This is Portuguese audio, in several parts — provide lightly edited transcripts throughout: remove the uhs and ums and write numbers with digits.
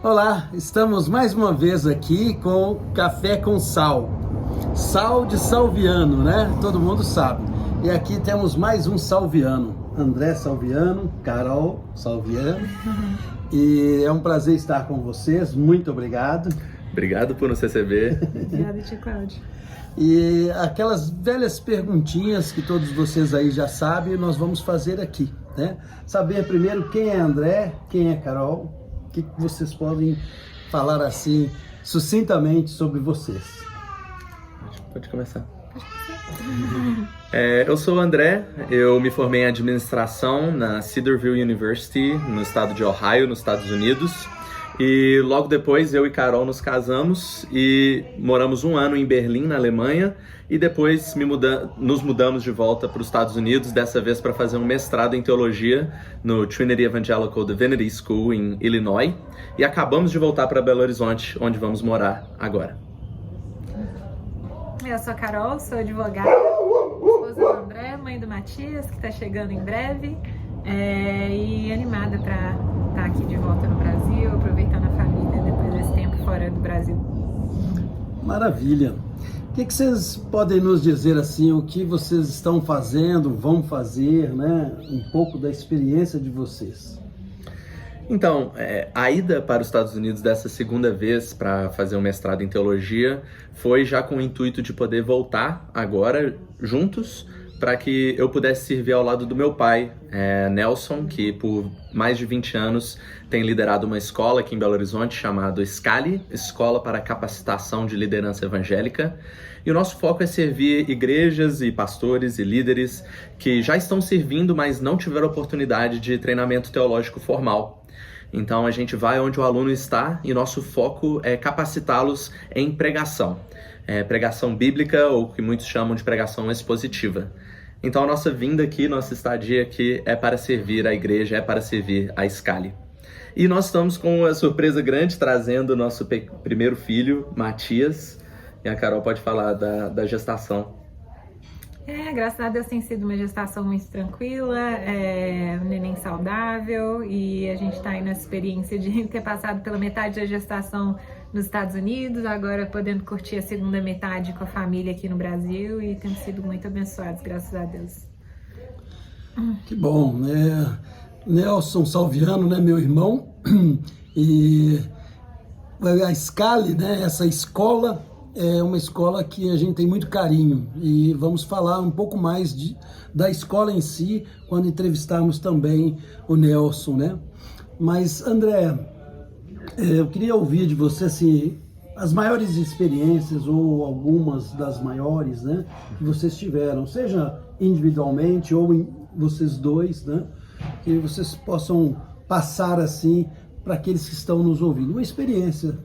Olá, estamos mais uma vez aqui com Café com Sal. Sal de Salviano, né? Todo mundo sabe. E aqui temos mais um salviano. André Salviano, Carol Salviano. E é um prazer estar com vocês. Muito obrigado. Obrigado por nos receber. Obrigada, tia Cláudia. E aquelas velhas perguntinhas que todos vocês aí já sabem, nós vamos fazer aqui, né? Saber primeiro quem é André, quem é Carol. O que vocês podem falar assim, sucintamente sobre vocês? Pode começar. Eu sou o André, eu me formei em administração na Cedarville University, no estado de Ohio, nos Estados Unidos. E logo depois eu e Carol nos casamos e moramos um ano em Berlim, na Alemanha. E depois nos mudamos de volta para os Estados Unidos, dessa vez para fazer um mestrado em teologia no Trinity Evangelical Divinity School em Illinois. E acabamos de voltar para Belo Horizonte, onde vamos morar agora. Eu sou a Carol, sou advogada, esposa do André, mãe do Matias, que está chegando em breve, e animada para estar aqui de volta no Brasil, aproveitando a família depois desse tempo fora do Brasil. Maravilha! O que vocês podem nos dizer assim, o que vocês estão fazendo, vão fazer, né? Um pouco da experiência de vocês. Então, a ida para os Estados Unidos dessa segunda vez para fazer um mestrado em teologia foi já com o intuito de poder voltar agora juntos para que eu pudesse servir ao lado do meu pai, Nelson, que por mais de 20 anos tem liderado uma escola aqui em Belo Horizonte chamada Scali, Escola para Capacitação de Liderança Evangélica. E o nosso foco é servir igrejas e pastores e líderes que já estão servindo, mas não tiveram oportunidade de treinamento teológico formal. Então a gente vai onde o aluno está e nosso foco é capacitá-los em pregação. Pregação bíblica, ou que muitos chamam de pregação expositiva. Então a nossa vinda aqui, nossa estadia aqui é para servir a igreja, é para servir a Scali. E nós estamos com uma surpresa grande, trazendo o nosso primeiro filho, Matias. E a Carol pode falar da gestação. Graças a Deus tem sido uma gestação muito tranquila, um neném saudável, e a gente está aí nessa experiência de ter passado pela metade da gestação nos Estados Unidos, agora podendo curtir a segunda metade com a família aqui no Brasil, e temos sido muito abençoados, graças a Deus. Que bom, né? Nelson Salviano, né, meu irmão, e a Scali, né, essa escola é uma escola que a gente tem muito carinho, e vamos falar um pouco mais da escola em si quando entrevistarmos também o Nelson, né? Mas, André, eu queria ouvir de você assim, as maiores experiências ou algumas das maiores, né, que vocês tiveram, seja individualmente ou vocês dois, né, que vocês possam passar assim para aqueles que estão nos ouvindo. Uma experiência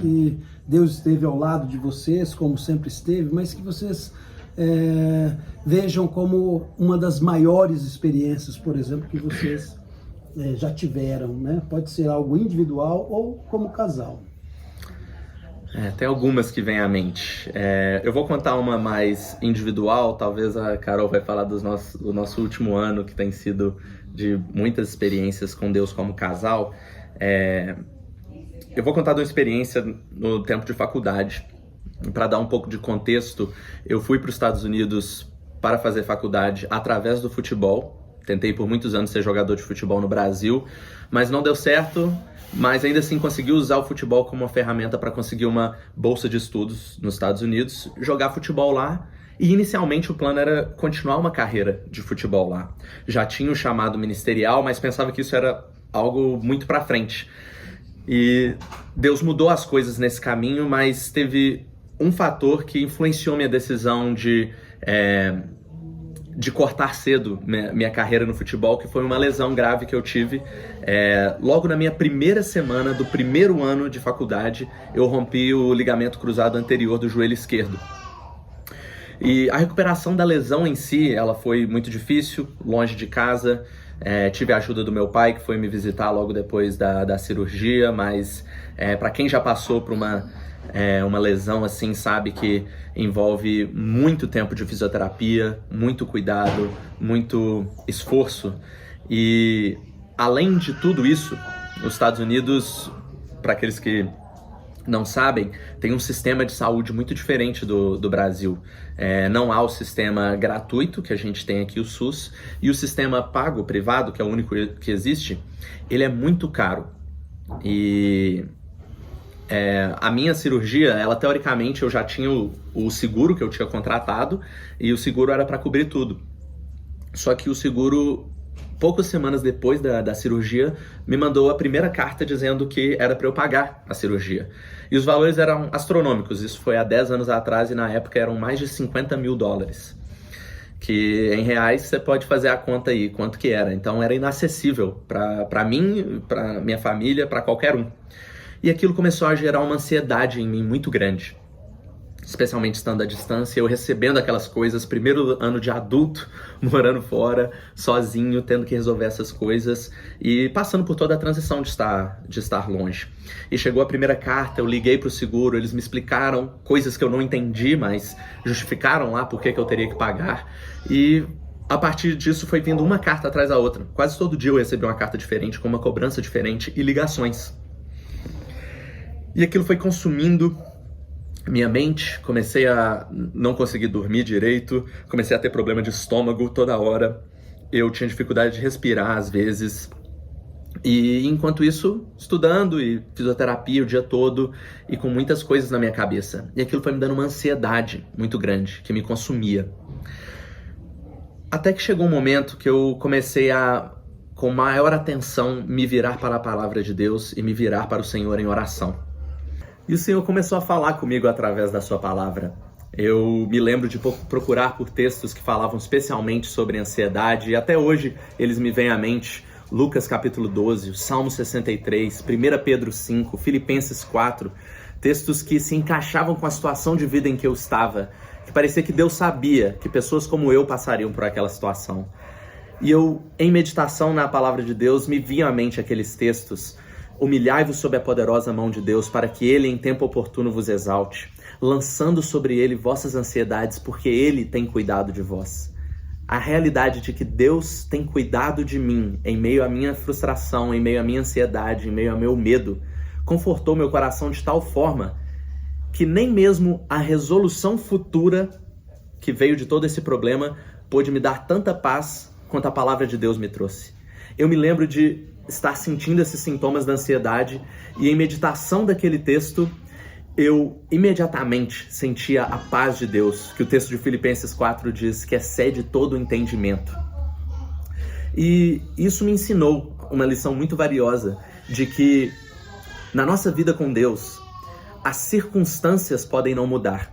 que Deus esteve ao lado de vocês, como sempre esteve, mas que vocês vejam como uma das maiores experiências, por exemplo, que vocês já tiveram, né? Pode ser algo individual ou como casal. Tem algumas que vêm à mente. Eu vou contar uma mais individual, talvez a Carol vai falar do nosso último ano, que tem sido de muitas experiências com Deus como casal. Eu vou contar de uma experiência no tempo de faculdade. Para dar um pouco de contexto, eu fui para os Estados Unidos para fazer faculdade através do futebol. Tentei por muitos anos ser jogador de futebol no Brasil, mas não deu certo. Mas ainda assim consegui usar o futebol como uma ferramenta para conseguir uma bolsa de estudos nos Estados Unidos, jogar futebol lá. E inicialmente o plano era continuar uma carreira de futebol lá. Já tinha o chamado ministerial, mas pensava que isso era algo muito para frente. E Deus mudou as coisas nesse caminho, mas teve um fator que influenciou minha decisão de cortar cedo minha carreira no futebol, que foi uma lesão grave que eu tive. Logo na minha primeira semana do primeiro ano de faculdade, eu rompi o ligamento cruzado anterior do joelho esquerdo. E a recuperação da lesão em si, ela foi muito difícil, longe de casa. Tive a ajuda do meu pai, que foi me visitar logo depois da cirurgia, mas para quem já passou por uma uma lesão assim, sabe, que envolve muito tempo de fisioterapia, muito cuidado, muito esforço. E além de tudo isso, os Estados Unidos, para aqueles que não sabem, tem um sistema de saúde muito diferente do Brasil. Não há o sistema gratuito, que a gente tem aqui, o SUS, e o sistema pago, privado, que é o único que existe, ele é muito caro. E a minha cirurgia, ela teoricamente, eu já tinha o seguro que eu tinha contratado, e o seguro era para cobrir tudo. Só que o seguro, poucas semanas depois da cirurgia, me mandou a primeira carta dizendo que era para eu pagar a cirurgia. E os valores eram astronômicos, isso foi há 10 anos atrás e na época eram mais de $50 mil. Que em reais você pode fazer a conta aí, quanto que era. Então era inacessível para mim, para minha família, para qualquer um. E aquilo começou a gerar uma ansiedade em mim muito grande. Especialmente estando à distância, eu recebendo aquelas coisas, primeiro ano de adulto, morando fora, sozinho, tendo que resolver essas coisas e passando por toda a transição de estar longe. E chegou a primeira carta, eu liguei para o seguro, eles me explicaram coisas que eu não entendi, mas justificaram lá por que eu teria que pagar. E a partir disso foi vindo uma carta atrás da outra. Quase todo dia eu recebi uma carta diferente, com uma cobrança diferente e ligações. E aquilo foi consumindo minha mente, comecei a não conseguir dormir direito, comecei a ter problema de estômago toda hora, eu tinha dificuldade de respirar às vezes, e enquanto isso, estudando e fisioterapia o dia todo, e com muitas coisas na minha cabeça, e aquilo foi me dando uma ansiedade muito grande, que me consumia. Até que chegou um momento que eu comecei a, com maior atenção, me virar para a palavra de Deus e me virar para o Senhor em oração. E o Senhor começou a falar comigo através da sua palavra. Eu me lembro de procurar por textos que falavam especialmente sobre ansiedade, e até hoje eles me vêm à mente. Lucas capítulo 12, Salmo 63, 1 Pedro 5, Filipenses 4, textos que se encaixavam com a situação de vida em que eu estava, que parecia que Deus sabia que pessoas como eu passariam por aquela situação. E eu, em meditação na palavra de Deus, me vinham à mente aqueles textos. Humilhai-vos sob a poderosa mão de Deus, para que Ele em tempo oportuno vos exalte, lançando sobre Ele vossas ansiedades, porque Ele tem cuidado de vós. A realidade de que Deus tem cuidado de mim, em meio à minha frustração, em meio à minha ansiedade, em meio ao meu medo, confortou meu coração de tal forma que nem mesmo a resolução futura que veio de todo esse problema pôde me dar tanta paz quanto a palavra de Deus me trouxe. Eu me lembro de estar sentindo esses sintomas da ansiedade e em meditação daquele texto, eu imediatamente sentia a paz de Deus, que o texto de Filipenses 4 diz que excede todo o entendimento. E isso me ensinou uma lição muito valiosa de que na nossa vida com Deus, as circunstâncias podem não mudar.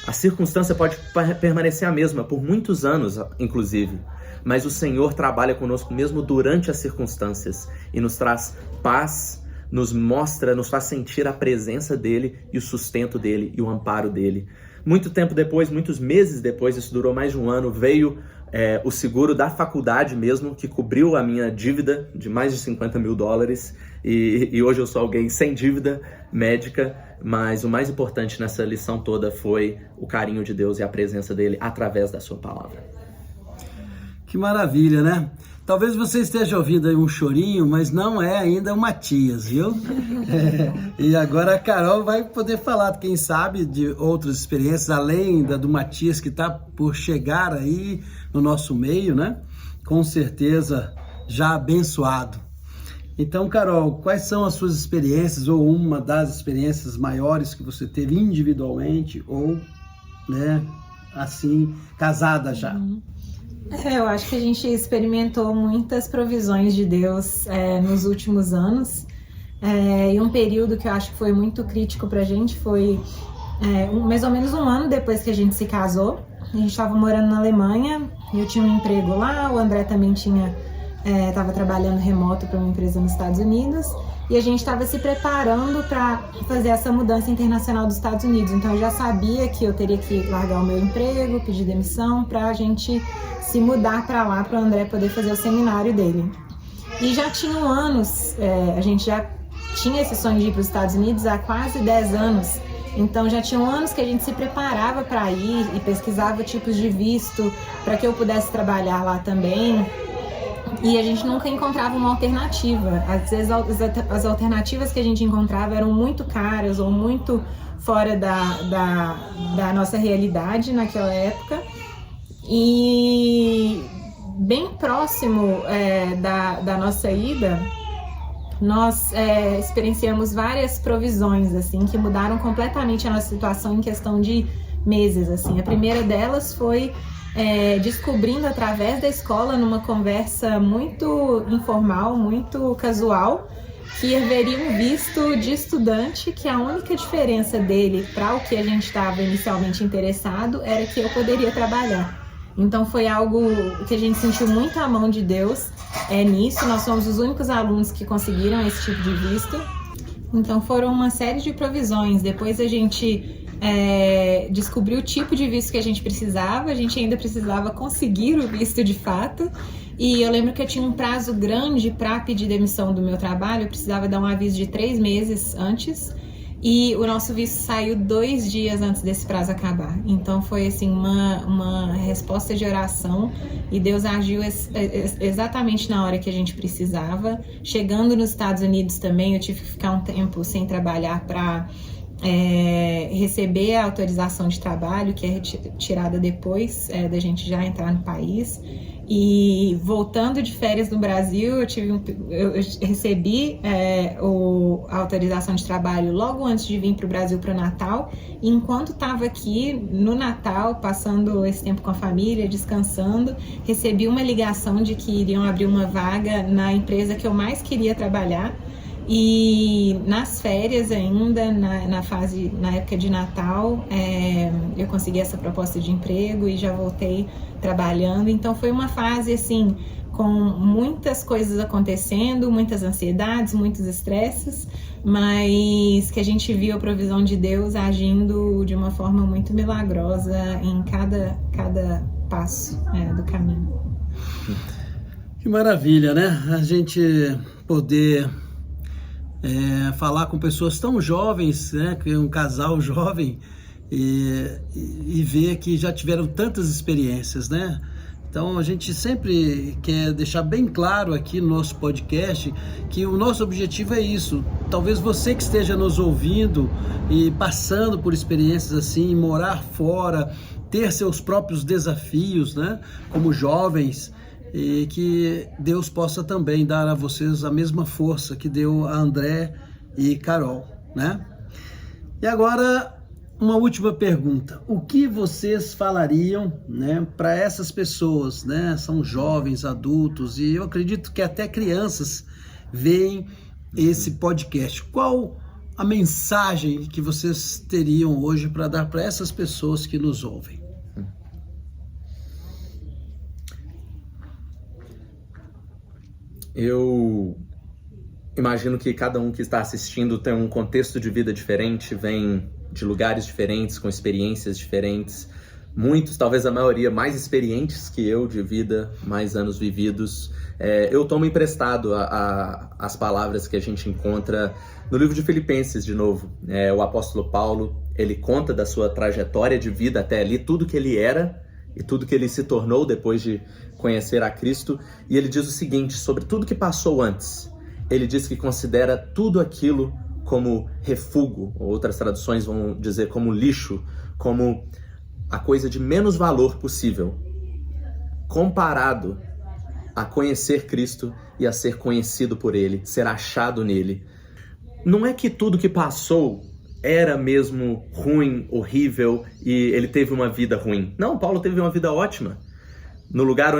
A circunstância pode permanecer a mesma por muitos anos, inclusive. Mas o Senhor trabalha conosco mesmo durante as circunstâncias e nos traz paz, nos faz sentir a presença dEle e o sustento dEle e o amparo dEle. Muito tempo depois, muitos meses depois, isso durou mais de um ano, veio o seguro da faculdade mesmo, que cobriu a minha dívida de mais de $50 mil, e hoje eu sou alguém sem dívida médica, mas o mais importante nessa lição toda foi o carinho de Deus e a presença dEle através da sua palavra. Que maravilha, né? Talvez você esteja ouvindo aí um chorinho, mas não é ainda o Matias, viu? E agora a Carol vai poder falar, quem sabe, de outras experiências, além da do Matias, que está por chegar aí no nosso meio, né? Com certeza já abençoado. Então, Carol, quais são as suas experiências, ou uma das experiências maiores que você teve individualmente, ou, né, assim, casada já? Eu acho que a gente experimentou muitas provisões de Deus nos últimos anos, e um período que eu acho que foi muito crítico pra gente foi mais ou menos um ano depois que a gente se casou. A gente estava morando na Alemanha, eu tinha um emprego lá, o André também estava trabalhando remoto para uma empresa nos Estados Unidos, e a gente estava se preparando para fazer essa mudança internacional dos Estados Unidos. Então eu já sabia que eu teria que largar o meu emprego, pedir demissão para a gente se mudar para lá, para o André poder fazer o seminário dele. E já tinham anos, a gente já tinha esse sonho de ir para os Estados Unidos há quase 10 anos. Então já tinham anos que a gente se preparava para ir e pesquisava tipos de visto para que eu pudesse trabalhar lá também. E a gente nunca encontrava uma alternativa. Às vezes as alternativas que a gente encontrava eram muito caras ou muito fora da nossa realidade naquela época. E bem próximo da nossa ida, nós experienciamos várias provisões assim, que mudaram completamente a nossa situação em questão de meses. Assim. A primeira delas foi descobrindo através da escola, numa conversa muito informal, muito casual, que haveria um visto de estudante, que a única diferença dele para o que a gente estava inicialmente interessado era que eu poderia trabalhar. Então foi algo que a gente sentiu muito a mão de Deus nisso. Nós somos os únicos alunos que conseguiram esse tipo de visto. Então foram uma série de provisões. Depois a gente descobriu o tipo de visto que a gente precisava. A gente ainda precisava conseguir o visto de fato. E eu lembro que eu tinha um prazo grande para pedir demissão do meu trabalho. Eu precisava dar um aviso de 3 meses antes. E o nosso visto saiu 2 dias antes desse prazo acabar. Então foi assim uma resposta de oração e Deus agiu exatamente na hora que a gente precisava. Chegando nos Estados Unidos também, eu tive que ficar um tempo sem trabalhar para receber a autorização de trabalho, que é tirada depois da gente já entrar no país. E voltando de férias no Brasil, eu recebi a autorização de trabalho logo antes de vir para o Brasil para o Natal. E enquanto estava aqui no Natal, passando esse tempo com a família, descansando, recebi uma ligação de que iriam abrir uma vaga na empresa que eu mais queria trabalhar. E nas férias ainda, na época de Natal, eu consegui essa proposta de emprego e já voltei trabalhando. Então foi uma fase assim, com muitas coisas acontecendo, muitas ansiedades, muitos estresses, mas que a gente viu a provisão de Deus agindo de uma forma muito milagrosa em cada passo do caminho. Que maravilha, né? A gente poder falar com pessoas tão jovens, né, que é um casal jovem, e ver que já tiveram tantas experiências, né? Então a gente sempre quer deixar bem claro aqui no nosso podcast que o nosso objetivo é isso. Talvez você que esteja nos ouvindo e passando por experiências assim, morar fora, ter seus próprios desafios, né, como jovens, e que Deus possa também dar a vocês a mesma força que deu a André e Carol, né? E agora, uma última pergunta. O que vocês falariam, né, para essas pessoas, né? São jovens, adultos, e eu acredito que até crianças veem esse podcast. Qual a mensagem que vocês teriam hoje para dar para essas pessoas que nos ouvem? Eu imagino que cada um que está assistindo tem um contexto de vida diferente, vem de lugares diferentes, com experiências diferentes. Muitos, talvez a maioria, mais experientes que eu de vida, mais anos vividos. Eu tomo emprestado as palavras que a gente encontra no livro de Filipenses, de novo. O apóstolo Paulo, ele conta da sua trajetória de vida até ali, tudo que ele era e tudo que ele se tornou depois de conhecer a Cristo, e ele diz o seguinte sobre tudo que passou antes. Ele diz que considera tudo aquilo como refúgio, outras traduções vão dizer como lixo, como a coisa de menos valor possível, comparado a conhecer Cristo e a ser conhecido por Ele, ser achado nele. Não é que tudo que passou era mesmo ruim, horrível, e ele teve uma vida ruim. Não, Paulo teve uma vida ótima. No lugar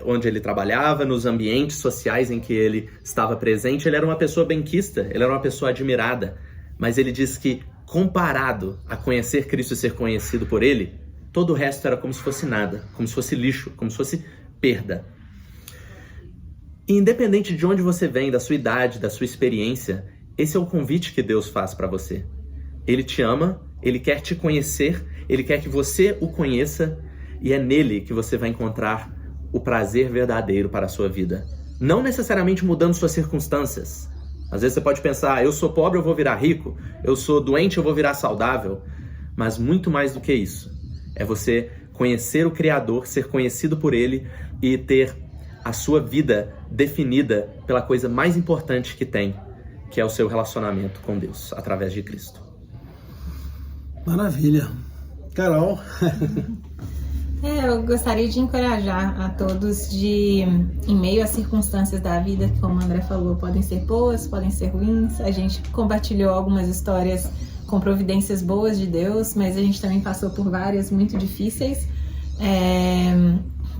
onde ele trabalhava, nos ambientes sociais em que ele estava presente, ele era uma pessoa benquista, ele era uma pessoa admirada. Mas ele diz que, comparado a conhecer Cristo e ser conhecido por Ele, todo o resto era como se fosse nada, como se fosse lixo, como se fosse perda. E independente de onde você vem, da sua idade, da sua experiência, esse é o convite que Deus faz para você. Ele te ama, Ele quer te conhecer, Ele quer que você o conheça, e é nele que você vai encontrar o prazer verdadeiro para a sua vida. Não necessariamente mudando suas circunstâncias. Às vezes você pode pensar, eu sou pobre, eu vou virar rico. Eu sou doente, eu vou virar saudável. Mas muito mais do que isso. É você conhecer o Criador, ser conhecido por Ele e ter a sua vida definida pela coisa mais importante que tem, que é o seu relacionamento com Deus, através de Cristo. Maravilha. Carol? Eu gostaria de encorajar a todos em meio às circunstâncias da vida, que como o André falou, podem ser boas, podem ser ruins. A gente compartilhou algumas histórias com providências boas de Deus, mas a gente também passou por várias muito difíceis.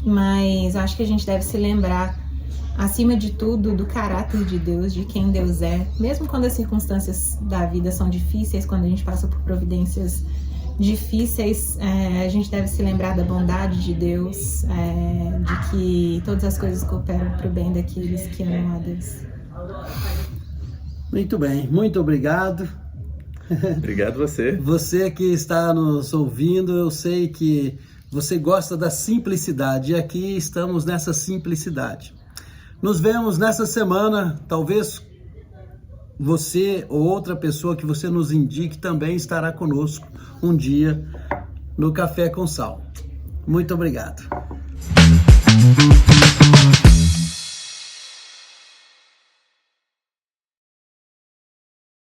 Mas acho que a gente deve se lembrar, acima de tudo, do caráter de Deus, de quem Deus é. Mesmo quando as circunstâncias da vida são difíceis, quando a gente passa por providências difíceis, a gente deve se lembrar da bondade de Deus, de que todas as coisas cooperam para o bem daqueles que amam a Deus. Muito bem, muito obrigado. Obrigado você. Você que está nos ouvindo, eu sei que você gosta da simplicidade e aqui estamos nessa simplicidade. Nos vemos nessa semana, talvez você ou outra pessoa que você nos indique também estará conosco um dia no Café com Sal. Muito obrigado.